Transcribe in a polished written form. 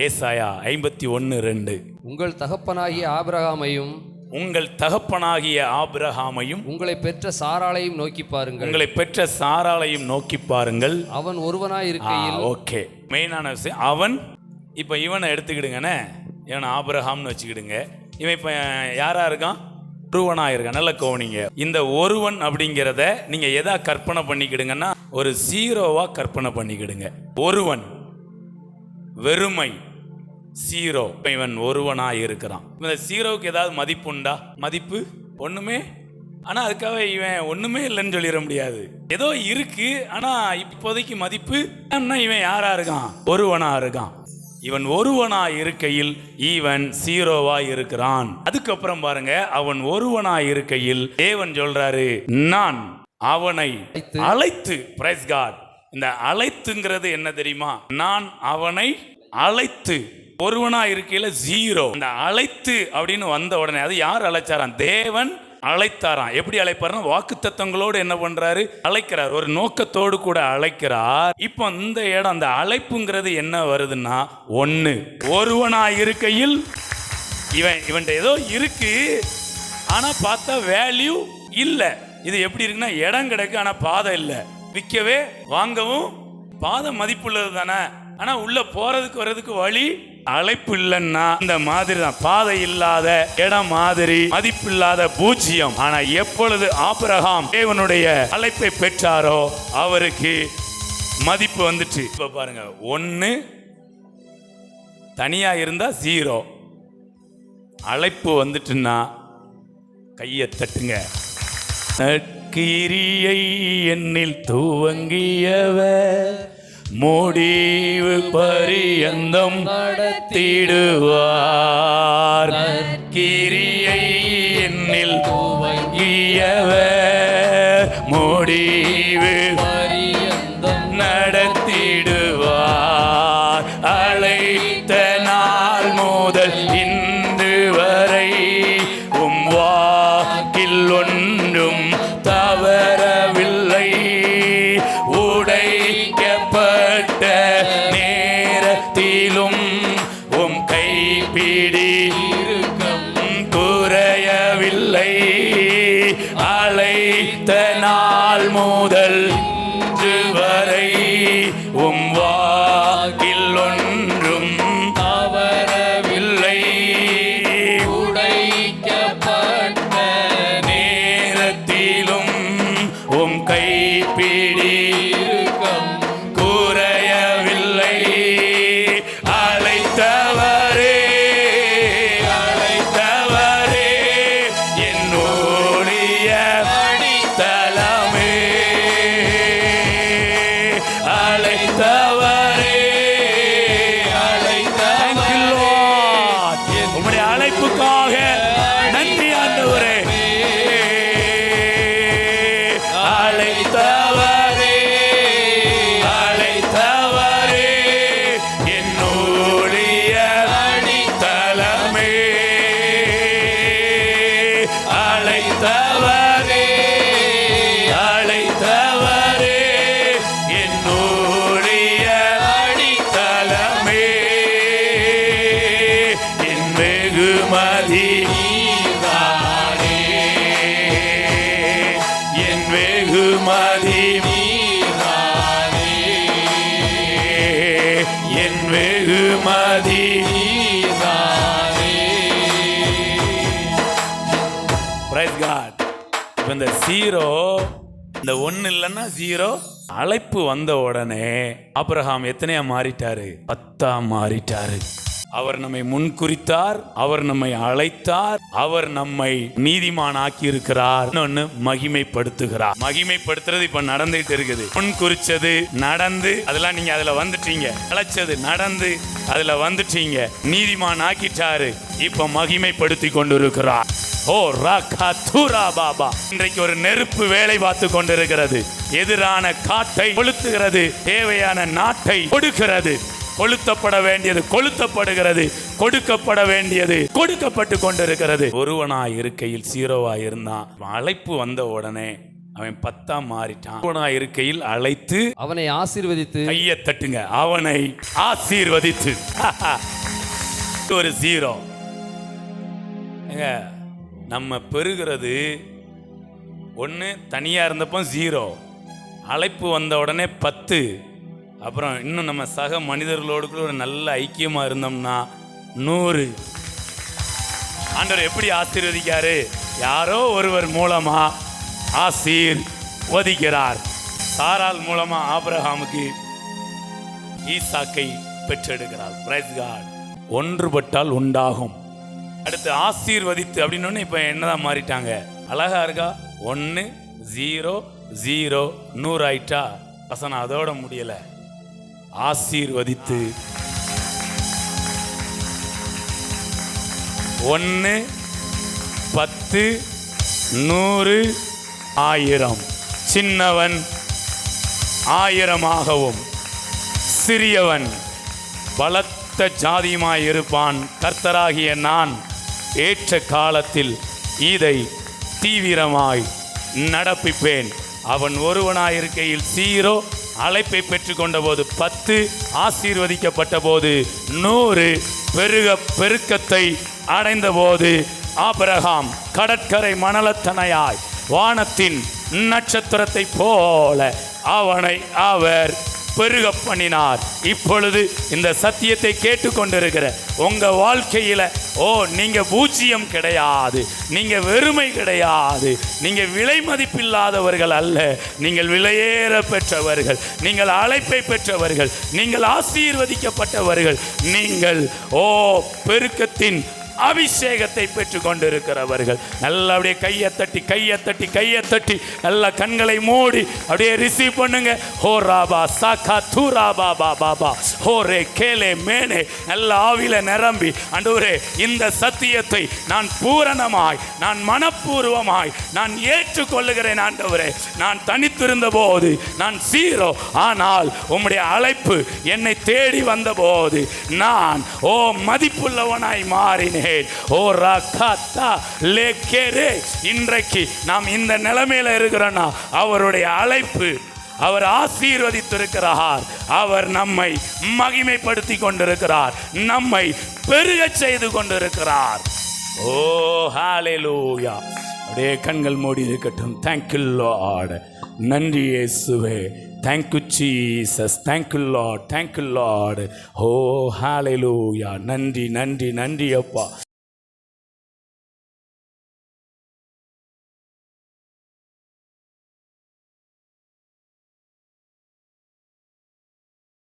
ஏசாயா 51:2. உங்கள் தகப்பனாகிய ஆபிரகாமையும் உங்களை பெற்ற சாராளையும் நோக்கி பாருங்கள். உங்களை பெற்ற சாராளையும் நோக்கி பாருங்கள். அவன் ஒருவனாய் இருக்கையில். ஓகே, மெயினான விஷயம் அவன். இப்போ இவனை எடுத்துக்கிடுங்கண்ணே, இவனை ஆபிரகாம்னு வச்சுக்கிடுங்க. இவன் இப்போ யாரா இருக்கான்? ஒருவனாக இருக்கான். நல்ல கவனிங்க. இந்த ஒருவன் அப்படிங்கிறத நீங்க எதா கற்பனை பண்ணிக்கிடுங்கன்னா ஒரு ஜீரோவா கற்பனை பண்ணிக்கிடுங்க. ஒருவன் வெறுமை, ஜீரோ. இவன் ஒருவனாக இருக்கிறான். இந்த ஜீரோவுக்கு ஏதாவது மதிப்பு உண்டா? மதிப்பு ஒண்ணுமே. ஆனா அதுக்காக இவன் ஒண்ணுமே இல்லைன்னு சொல்லிட முடியாது. ஏதோ இருக்கு, ஆனா இப்போதைக்கு மதிப்பு. இவன் யாரா இருக்கான்? ஒருவனா இருக்கான். இவன் ஒருவனா இருக்கையில் இவன் ஜீரோவா இருக்கிறான். அதுக்கப்புறம் பாருங்க, அவன் ஒருவனா இருக்கையில் தேவன் சொல்றாரு, நான் அவனை அழைத்து. Praise God. இந்த அழைத்துங்கிறது என்ன தெரியுமா? நான் அவனை அழைத்து. ஒருவனா இருக்கையில ஜீரோ. இந்த அழைத்து அப்படின்னு வந்த உடனே அது யார் அழைச்சாராம்? தேவன் அழைத்தாராம். எப்படி அழைப்பாருன்னா வாக்குத்தத்தங்களோடு என்ன பண்றாரு? அழைக்கிறார். ஒரு நோக்கத்தோடு கூட அழைக்கிறார். இப்போ இந்த இடம், அந்த அழைப்புங்கிறது என்ன வருதுன்னா, ஒண்ணு ஒருவனா இருக்கையில் இவன் ஏதோ இருக்கு, ஆனா பார்த்தா வேல்யூ இல்ல. இது எப்படி இருக்குன்னா, இடம் கிடக்கு ஆனா பாதை இல்லை. விற்கவே வாங்கவும் பாதை மதிப்புள்ளது தானே, ஆனா உள்ள போறதுக்கு வர்றதுக்கு வழி அழைப்பு இல்லைன்னா இந்த மாதிரி தான். பாதை இல்லாத இடம் மாதிரி, மதிப்பில்லாத பூஜ்ஜியம். ஆனா எப்பொழுது ஆபிரகாம் தேவனுடைய அழைப்பை பெற்றாரோ அவருக்கு மதிப்பு வந்துச்சு. இப்ப பாருங்க, ஒன்னு தனியா இருந்தா ஜீரோ, அழைப்பு வந்துட்டுன்னா கையை தட்டுங்க. நற்கிரியை என்னில் துவங்கியவர் முடிவு பரியந்தம் நடத்திடுவார். நற்கிரியை என்னில் துவங்கியவர் முடிவு பரியந்தம் நடத்திடுவார். அழைத்த நாள் முதல் இன்று வரை உம் வாக்கில் ஒன்றும் தவறவில்லை. உடைக்கப்பட்ட நேரத்திலும் உம் கைப்பிடி இறுக்கம் குறையவில்லை. அழைத்த நாள் முதல் இன்று வரை உம் வாக்கில் ஒன்றும் தவறவில்லை. உடைக்கப்பட்ட நேரத்திலும் உம் கைப்பிடி இறுக்கம் குறையவில்லை. அழைத்தவரே, அழைத்தவரே, என்னுடைய அடித்தளமே. அழைத்தவரே, அழைத்தவரே, உம்முடைய அழைப்புக்காக நன்றி ஆண்டவரே. அழைத்தவரே, அழைத்தவரே, என்னுடைய அடித்தளமே. அழைத்தவரே, அழைத்தவரே, என்னுடைய அடித்தளமே. என் வெகுமதி நீதானே, என் வெகுமதி நீதானே, என் வெகுமதி நீதானே. Praise God. இப்போ இந்த ஜீரோ, இந்த ஒன்னு இல்லைன்னா ஜீரோ. அழைப்பு வந்த உடனே ஆபிரகாம் எத்தனையா மாறிட்டாரு? 10 மாறிட்டாரு. அவர் நம்மை முன்குறித்தார், அவர் நம்மை அழைத்தார், அவர் நம்மை நீதிமான் ஆக்கி இருக்கிறார். இன்னொன்னு மகிமைப்படுத்துகிறார். மகிமைப்படுத்துறது இப்ப நடந்துட்டு இருக்குது. முன்குறிச்சது நடந்து, அதெல்லாம் நீங்க அதுல வந்துட்டீங்க. அழைச்சது நடந்து, அதுல வந்துட்டீங்க. நீதிமான் ஆக்கிட்டாரு, இப்ப மகிமைப்படுத்தி கொண்டிருக்கிறார். ஓ ராகா தூரா பாபா. இன்றைக்கு ஒரு நெருப்பு வேலை பார்த்து கொண்டிருக்கிறது. எதிரான காட்டை கொளுத்துகிறது, தேவையான நாட்டை கொடுக்கிறது. கொளுத்தப்பட வேண்டியது கொளுத்தப்படுகிறது, கொடுக்கப்பட வேண்டியது கொடுக்கப்பட்டு கொண்டிருக்கிறது. ஒருவனாய் இருக்கையில் ஜீரோவா இருந்தான். அழைப்பு வந்த உடனே அவன் 10 மாறிட்டான். ஒருவனா இருக்கையில் அழைத்து அவனை ஆசீர்வதித்து கையை தட்டுங்க, அவனை ஆசீர்வதித்து. ஒரு 0. ஏங்க, நம்ம பெறுகிறது ஒன்று தனியாக இருந்தப்போ 0, அழைப்பு வந்த உடனே 10, அப்புறம் இன்னும் நம்ம சக மனிதர்களோடு கூட ஒரு நல்ல ஐக்கியமாக இருந்தோம்னா 100. ஆண்டவர் எப்படி ஆசீர்வதிக்காரு? யாரோ ஒருவர் மூலமா ஆசீர்வதிக்கிறார். சாராள் மூலமா ஆபிரகாமுக்கு ஈசாக்கை பெற்றெடுக்கிறார். Price God. ஒன்றுபட்டால் உண்டாகும். அடுத்து ஆசீர்வதித்து அப்படின்னு இப்ப என்னதான் மாறிட்டாங்க? அழகா இருக்கா? 1 0 0 100 ஆயிட்டா. வசனம் அதோட முடியல. ஆசீர்வதித்து 1 10 100 1000. சின்னவன் 1000ஆகவும் சிறியவன் பலத்த ஜாதியுமாய் இருப்பான். கர்த்தராகிய நான் ஏற்ற காலத்தில் இதை தீவிரமாய் நடப்பிப்பேன். அவன் ஒருவனாயிருக்கையில் 0, அழைப்பை பெற்றுக்கொண்ட போது 10, ஆசீர்வதிக்கப்பட்ட போது 100, பெருக்கத்தை அடைந்த போது ஆபிரகாம் கடற்கரை மணலத்தனையாய் வானத்தின் நட்சத்திரத்தை போல அவனை அவர் பெருக பண்ணினார். இப்பொழுது இந்த சத்தியத்தை கேட்டுக்கொண்டிருக்கிற உங்க வாழ்க்கையில நீங்க பூஜ்ஜியம் கிடையாது, நீங்க வெறுமை கிடையாது, நீங்க விலை மதிப்பில்லாதவர்கள் அல்ல, நீங்கள் விலையேற பெற்றவர்கள், நீங்கள் அழைப்பை பெற்றவர்கள், நீங்கள் ஆசீர்வதிக்கப்பட்டவர்கள், நீங்கள் பெருக்கத்தின் அபிஷேகத்தை பெற்றுக் கொண்டிருக்கிறவர்கள். நல்லா அப்படியே கையை தட்டி நல்லா கண்களை மூடி அப்படியே ரிசீவ் பண்ணுங்க. ஹோ ராபா சாகா தூ ராபா பாபா ஹோ ரே கேலே மேனே. நல்ல ஆவில நிரம்பி ஆண்டவரே இந்த சத்தியத்தை நான் பூரணமாய், நான் மனப்பூர்வமாய் நான் ஏற்றுக்கொள்ளுகிறேன். ஆண்டவரே, நான் தனித்திருந்த போது நான் 0, ஆனால் உம்முடைய அழைப்பு என்னை தேடி வந்த போது நான் மதிப்புள்ளவனாய் மாறினேன். இன்றைக்கு நாம் இந்த நிலைமையில இருக்கிறோம்னா அவருடைய அழைப்பு, அவர் ஆசீர்வதித்திருக்கிறார், அவர் நம்மை மகிமைப்படுத்தி கொண்டிருக்கிறார், நம்மை பெருக செய்து கொண்டிருக்கிறார். ஹalleluya. அப்படியே கண்கள் மூடி இருக்கட்டும். Thank you Lord. நன்றி இயேசுவே. Thank you Jesus. Thank you Lord. Thank you Lord. ஹalleluya. நன்றி அப்பா.